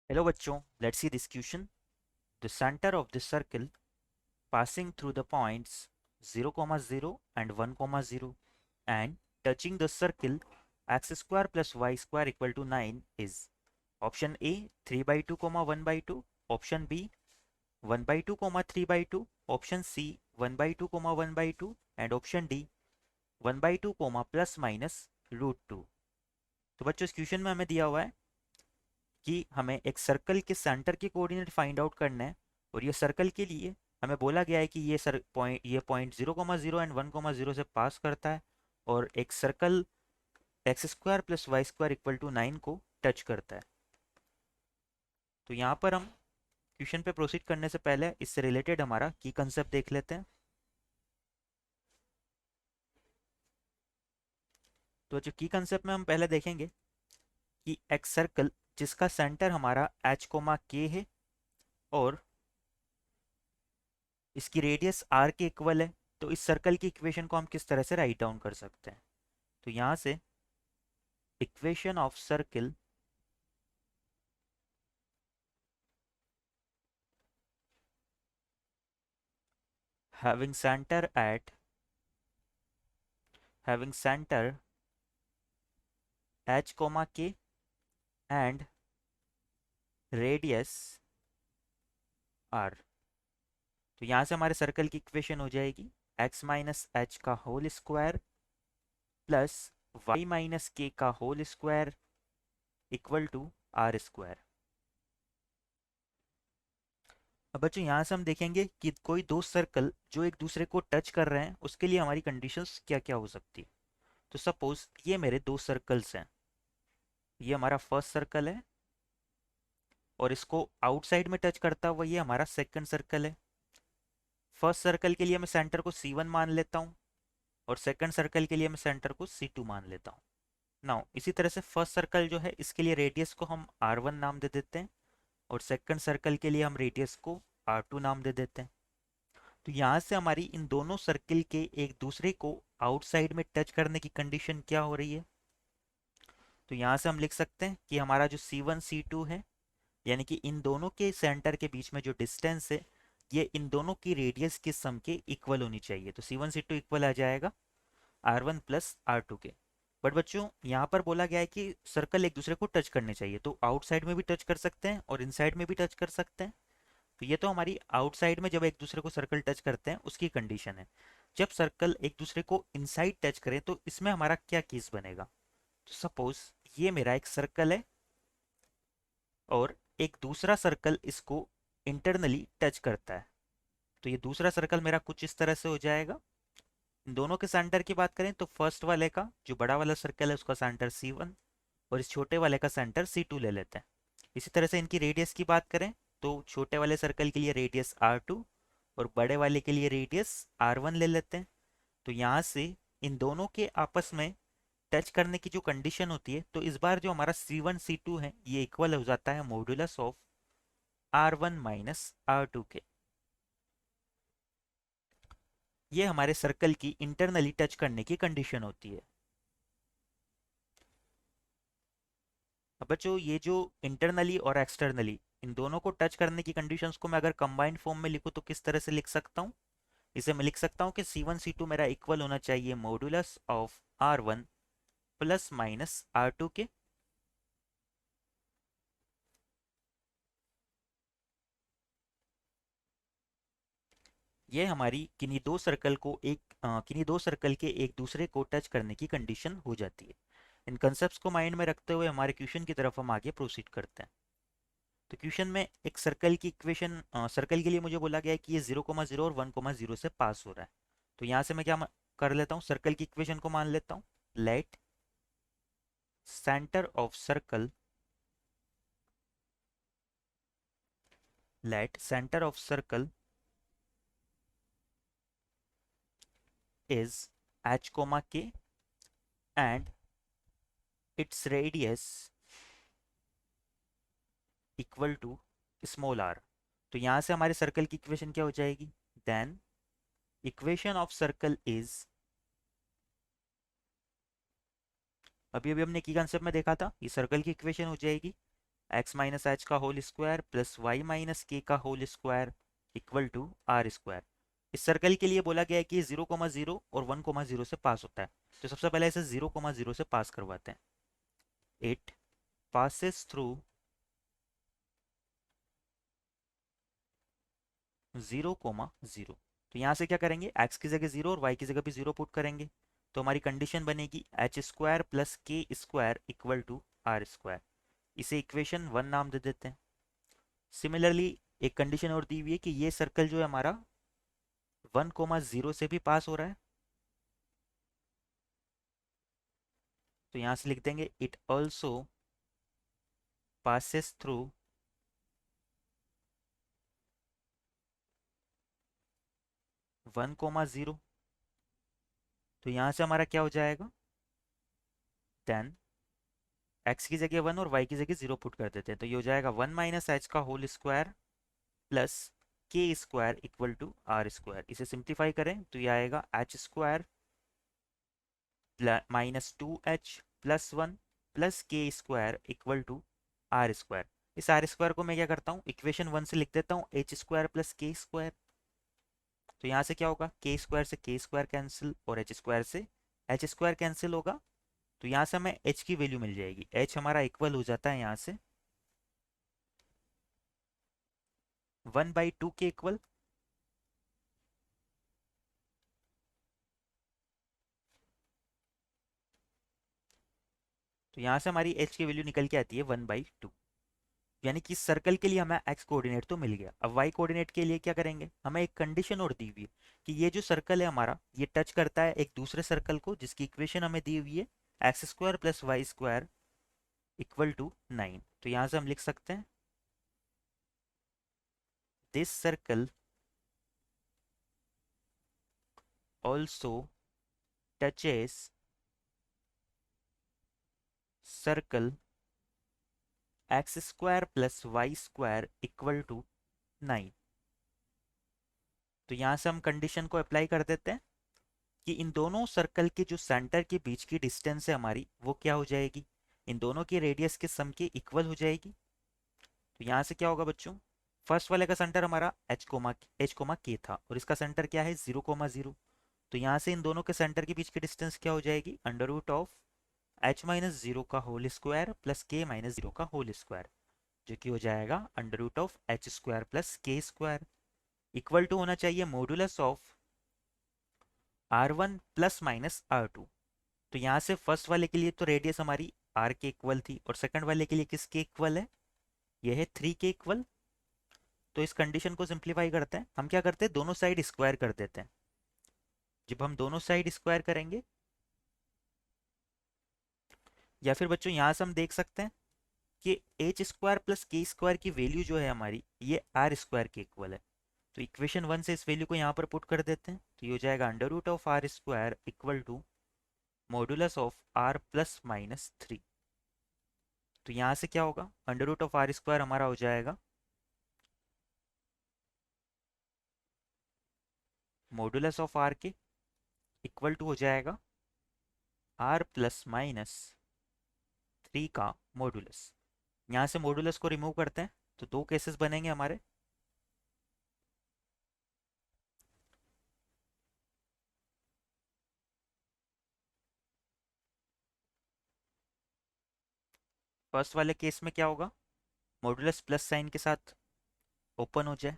Hello बच्चों, let's see this question. The center of the circle passing through the points 0, 0 and 1, 0 and touching the circle x square plus y square equal to 9 is option A 3 by 2, 1 by 2, option B 1 by 2, 3 by 2, option C 1 by 2, 1 by 2 and option D 1 by 2, plus minus root 2। तो बच्चों इस question में हमें दिया हुआ है कि हमें एक सर्कल के सेंटर के कोऑर्डिनेट फाइंड आउट करना है और ये सर्कल के लिए हमें बोला गया है कि ये पॉइंट 0, 0 एंड 1, 0 से पास करता है और एक circle x square plus y square equal to 9 को टच करता है। तो यहाँ पर हम क्वेश्चन पे प्रोसीड करने से पहले इससे रिलेटेड हमारा की कंसेप्ट देख लेते हैं। तो जो की कंसेप्ट में हम पहले देखेंगे कि एक सर्कल जिसका सेंटर हमारा एच कोमा के है और इसकी रेडियस आर के इक्वल है, तो इस सर्कल की इक्वेशन को हम किस तरह से राइट डाउन कर सकते हैं। तो यहां से equation of circle having center at having center h comma k and radius r। तो यहां से हमारे सर्कल की इक्वेशन हो जाएगी x माइनस एच का whole square plus y minus k का whole square equal to are square. अब बच्चों यहाँ से हम देखेंगे कि कोई दो सर्कल जो एक दूसरे को टच कर रहे हैं उसके लिए हमारी कंडीशंस क्या क्या हो सकती है। तो सपोज ये मेरे दो सर्कल्स हैं, ये हमारा फर्स्ट सर्कल है और इसको आउटसाइड में टच करता हुआ ये हमारा सेकंड सर्कल है। फर्स्ट सर्कल के लिए मैं सेंटर को C1 मान लेता हूँ और सेकंड सर्कल के लिए मैं सेंटर को C2 मान लेता हूँ। नाउ इसी तरह से फर्स्ट सर्कल जो है इसके लिए रेडियस को हम R1 नाम दे देते हैं और सेकंड सर्कल के लिए हम रेडियस को R2 नाम दे देते हैं। तो यहाँ से हमारी इन दोनों सर्कल के एक दूसरे को आउटसाइड में टच करने की कंडीशन क्या हो रही है। तो यहाँ से हम लिख सकते हैं कि हमारा जो C1 C2 है, यानी कि इन दोनों के सेंटर के बीच में जो डिस्टेंस है ये इन दोनों की रेडियस के सम के इक्वल होनी चाहिए। तो C1 C2 इक्वल आ जाएगा R1 प्लस R2 के। बट बच्चों यहाँ पर बोला गया है कि सर्कल एक दूसरे को टच करने चाहिए, तो आउटसाइड में भी टच कर सकते हैं और इनसाइड में भी टच कर सकते हैं। तो ये तो हमारी आउटसाइड में जब एक दूसरे को सर्कल टच करते हैं उसकी कंडीशन है। जब सर्कल एक दूसरे को इनसाइड टच करें तो इसमें हमारा क्या केस बनेगा। तो सपोज ये मेरा एक सर्कल है और एक दूसरा सर्कल इसको इंटरनली टच करता है। तो ये दूसरा सर्कल मेरा कुछ इस तरह से हो जाएगा। इन दोनों के सेंटर की बात करें तो फर्स्ट वाले का जो बड़ा वाला सर्कल है उसका सेंटर C1 और इस छोटे वाले का सेंटर C2 ले लेते हैं। इसी तरह से इनकी रेडियस की बात करें तो छोटे वाले सर्कल के लिए रेडियस R2 और बड़े वाले के लिए रेडियस R1 ले लेते हैं। तो यहाँ से इन दोनों के आपस में टच करने की जो कंडीशन होती है, तो इस बार जो हमारा C1 C2 है ये इक्वल हो जाता है modulus of R1 minus R2 के। ये हमारे सर्कल की इंटरनली टच करने की कंडीशन होती है। अब बच्चों ये जो इंटरनली और एक्सटर्नली इन दोनों को टच करने की कंडीशंस को मैं अगर कंबाइंड फॉर्म में लिखूं तो किस तरह से लिख सकता हूं। इसे मैं लिख सकता हूं कि C1 C2 मेरा इक्वल होना चाहिए modulus of R1 plus minus R2 के। ये हमारी किन्हीं दो सर्कल के एक दूसरे को टच करने की कंडीशन हो जाती है। इन कंसेप्ट्स को माइंड में रखते हुए हमारे क्वेश्चन की तरफ हम आगे प्रोसीड करते हैं। तो क्वेश्चन में एक सर्कल की इक्वेशन सर्कल के लिए मुझे बोला गया है कि ये 0, 0 और 1, 0 से पास हो रहा है। तो यहाँ से मैं क्या कर लेता हूँ, सर्कल की इक्वेशन को मान लेता हूँ। Let centre of circle let centre of circle is h comma k and its radius equal to small r। तो यहाँ से हमारे सर्कल की इक्वेशन क्या हो जाएगी, then equation of circle is, अभी अभी हमने की कंसेप्ट में देखा था, ये सर्कल की इक्वेशन हो जाएगी एक्स माइनस एच का whole square plus y minus k का whole square equal to are square. इस सर्कल के लिए बोला गया है कि 0,0 और 1,0 से पास होता है। तो सबसे पहले इसे 0,0 से पास करवाते हैं। It passes through 0,0। तो यहाँ से क्या करेंगे, x की जगह 0 और y की जगह भी 0 पुट करेंगे। तो हमारी कंडीशन बनेगी एच स्क्वायर प्लस के square equal to are square. इसे इक्वेशन 1 नाम दे देते हैं। सिमिलरली एक कंडीशन और दी हुई है कि ये सर्कल जो है हमारा 1,0 से भी पास हो रहा है। तो यहाँ से लिख देंगे इट ऑल्सो passes through 1,0। तो यहाँ से हमारा क्या हो जाएगा, देन x की जगह 1 और y की जगह 0 पुट कर देते हैं। तो ये हो जाएगा 1 माइनस एच का होल स्क्वायर प्लस के square equal to are square. इसे सिंप्लीफाई करें तो ये आएगा H square minus 2h plus 1 plus के square equal to are square. इस आर स्क्वायर को मैं क्या करता हूँ, इक्वेशन 1 से लिख देता हूँ एच स्क्वायर प्लस के स्क्वायर। तो यहाँ से क्या होगा, के स्क्वायर से के स्क्वायर कैंसिल और एच स्क्वायर से एच स्क्वायर कैंसिल होगा। तो यहाँ से हमें h की वैल्यू मिल जाएगी। h हमारा इक्वल हो जाता है यहाँ से 1/2 के इक्वल। तो यहाँ से हमारी h की वैल्यू निकल के आती है 1/2। यानी कि सर्कल के लिए हमें x कोऑर्डिनेट तो मिल गया। अब y कोऑर्डिनेट के लिए क्या करेंगे, हमें एक कंडीशन और दी हुई है कि ये जो सर्कल है हमारा ये टच करता है एक दूसरे सर्कल को जिसकी इक्वेशन हमें दी हुई है x square plus y square equal to 9। तो यहाँ से हम लिख सकते हैं this circle also touches circle x square plus y square equal to 9। तो यहाँ से हम कंडीशन को अप्लाई कर देते हैं कि इन दोनों सर्कल के जो सेंटर के बीच की डिस्टेंस है हमारी वो क्या हो जाएगी, इन दोनों के रेडियस के सम के इक्वल हो जाएगी। तो यहाँ से क्या होगा बच्चों, फर्स्ट वाले का सेंटर हमारा एच कोमा के था और इसका सेंटर क्या है 0,0। तो यहाँ से इन दोनों के सेंटर के बीच की डिस्टेंस क्या हो जाएगी, under root of h minus 0 का whole square plus k minus 0 का होल स्क्वायर, जो कि हो जाएगा under root of h square plus के स्क्वायर इक्वल टू होना चाहिए modulus of R1 plus minus R2। तो यहाँ से फर्स्ट वाले के लिए तो रेडियस हमारी R के इक्वल थी और सेकंड वाले के लिए किसके इक्वल है, यह है 3 के इक्वल। तो इस कंडीशन को सिंप्लीफाई करते हैं, हम क्या करते हैं दोनों साइड स्क्वायर कर देते हैं। जब हम दोनों साइड स्क्वायर करेंगे या फिर बच्चों यहाँ से हम देख सकते हैं कि एच स्क्वायर प्लस के स्क्वायर की वैल्यू जो है हमारी ये आर स्क्वायर के इक्वल है। तो इक्वेशन 1 से इस वैल्यू को यहाँ पर पुट कर देते हैं। तो ये हो जाएगा under root of r square equal to modulus of r plus minus 3। तो यहाँ से क्या होगा, under root of r square हमारा हो जाएगा मॉडुलस ऑफ आर के इक्वल टू हो जाएगा आर प्लस माइनस 3 का मॉडुलस। यहाँ से मॉडुलस को रिमूव करते हैं तो दो केसेस बनेंगे हमारे। फर्स्ट वाले केस में क्या होगा, मॉडुलस प्लस साइन के साथ ओपन हो जाए।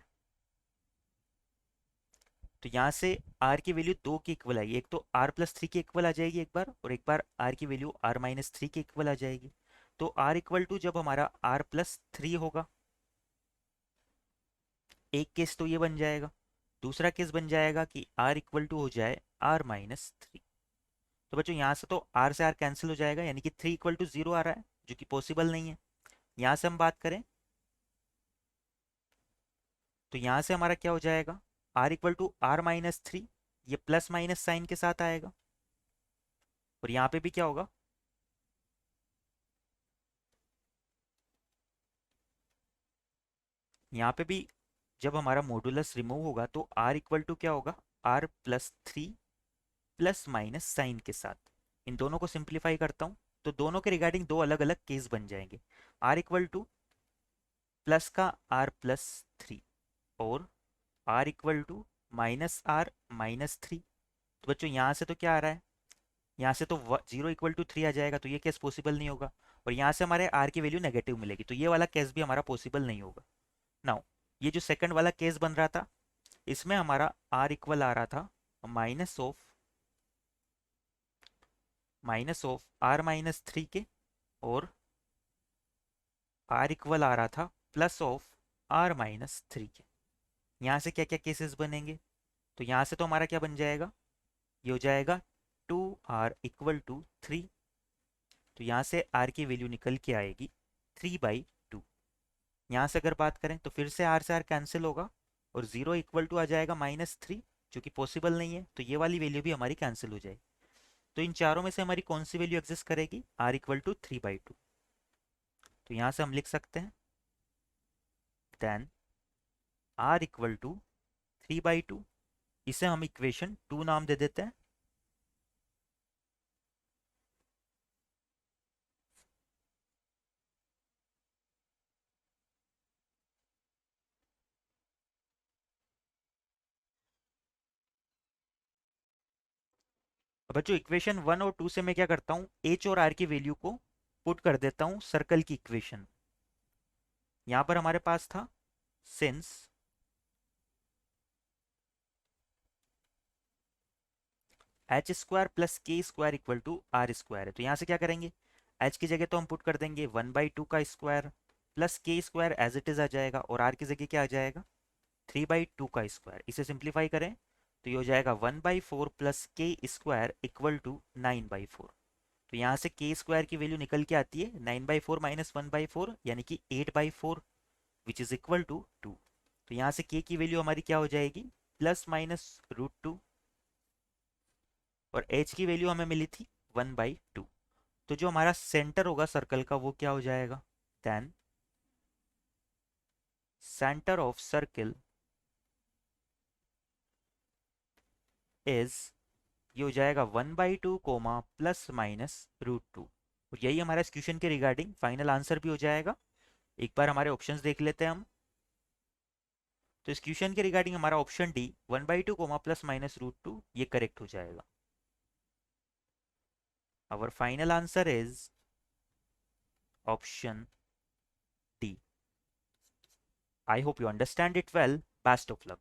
तो यहाँ से r की वैल्यू 2 के इक्वल आएगी, एक तो r प्लस 3 के इक्वल आ जाएगी एक बार, और एक बार r की वैल्यू r माइनस 3 के इक्वल आ जाएगी। तो r इक्वल टू जब हमारा r प्लस 3 होगा, एक केस तो ये बन जाएगा। दूसरा केस बन जाएगा कि r इक्वल टू हो जाए r माइनस 3। तो बच्चों यहाँ से तो r से r कैंसिल हो जाएगा, यानी कि 3 इक्वल टू 0 आ रहा है जो कि पॉसिबल नहीं है। यहाँ से हम बात करें तो यहाँ से हमारा क्या हो जाएगा, r equal to r minus 3, ये प्लस माइनस साइन के साथ आएगा। और यहाँ पे भी क्या होगा, यहाँ पे भी जब हमारा मॉडुलस रिमूव होगा तो r इक्वल टू क्या होगा, r plus 3 plus minus sign के साथ। इन दोनों को सिंप्लीफाई करता हूँ तो दोनों के रिगार्डिंग दो अलग अलग केस बन जाएंगे। r इक्वल टू प्लस का r+3 और r=-r-3। तो बच्चों यहाँ से तो क्या आ रहा है, यहाँ से तो 0 = 3 आ जाएगा, तो ये केस पॉसिबल नहीं होगा। और यहाँ से हमारे r की वैल्यू नेगेटिव मिलेगी, तो ये वाला केस भी हमारा पॉसिबल नहीं होगा। नाउ ये जो सेकंड वाला केस बन रहा था, इसमें हमारा r इक्वल आ रहा था माइनस ऑफ r-3 के, और r इक्वल आ रहा था +r-3 के। यहाँ से क्या क्या केसेस बनेंगे, तो यहाँ से तो हमारा क्या बन जाएगा, ये हो जाएगा 2r = 3। तो यहाँ से r की वैल्यू निकल के आएगी 3/2। यहाँ से अगर बात करें तो फिर से r कैंसिल होगा, और 0 = आ जाएगा -3, जो कि पॉसिबल नहीं है, तो ये वाली वैल्यू भी हमारी कैंसिल हो जाएगी। तो इन चारों में से हमारी कौन सी वैल्यू एग्जिस्ट करेगी, r = 3/2। तो यहाँ से हम लिख सकते हैं देन r = 3/2। इसे हम इक्वेशन 2 नाम दे देते हैं। अब बच्चों इक्वेशन 1 और 2 से मैं क्या करता हूँ, h और r की वैल्यू को पुट कर देता हूँ सर्कल की इक्वेशन। यहाँ पर हमारे पास था सिंस h² + k² = r² है, तो यहाँ से क्या करेंगे, h की जगह तो हम पुट कर देंगे 1/2 का square plus k² as it is आ जाएगा, और r की जगह क्या आ जाएगा, 3/2 का स्क्वायर। इसे सिंप्लीफाई करें तो ये हो जाएगा 1/4 + k² = 9/4। तो यहाँ से k² की वैल्यू निकल के आती है 9/4 - 1/4, यानी कि 8/4, विच इज इक्वल टू 2। तो यहाँ से k की वैल्यू हमारी क्या हो जाएगी, ±√2, और h की वैल्यू हमें मिली थी 1/2। तो जो हमारा सेंटर होगा सर्कल का वो क्या हो जाएगा, then centre of circle is, ये हो जाएगा 1/2 कोमा ±√2। और यही हमारा इस क्वेश्चन के रिगार्डिंग फाइनल आंसर भी हो जाएगा। एक बार हमारे ऑप्शंस देख लेते हैं हम। तो इस क्वेश्चन के रिगार्डिंग हमारा ऑप्शन डी 1/2 कोमा ±√2 ये करेक्ट हो जाएगा। Our final answer is option D. I hope you understand it well. Best of luck.